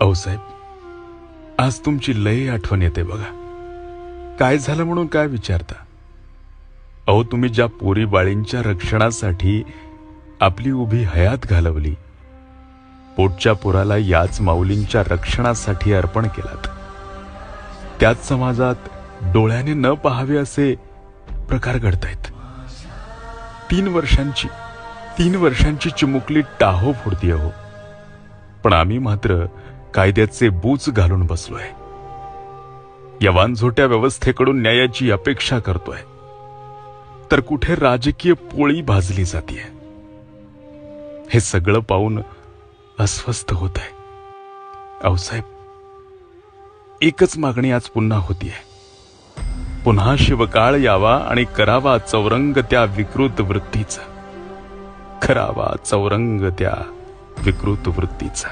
अहो साहेब, आज तुमची लय आठवण येते बघा. काय झालं म्हणून काय विचारता? अहो, तुम्ही ज्या पोरी बाळींच्या रक्षणासाठी आपली उभी हयात घालवली, पोटच्या पोराला याच माऊलींच्या रक्षणासाठी अर्पण केलात, त्याच समाजात डोळ्याने न पाहावे असे प्रकार घडतायत. 3 वर्षांची चिमुकली टाहो फोडती हो, पण आम्ही मात्र कायद्याचे बूच घालून बसलोय. या वानझोट्या व्यवस्थेकडून न्यायाची अपेक्षा करतोय, तर कुठे राजकीय पोळी भाजली जातीये. हे सगळं पाहून अस्वस्थ होत आहे. अहो साहेब, एकच मागणी आज पुन्हा होतीये. पुन्हा शिवकाळ यावा आणि करावा चौरंग त्या विकृत वृत्तीचा. करावा चौरंग त्या विकृत वृत्तीचा.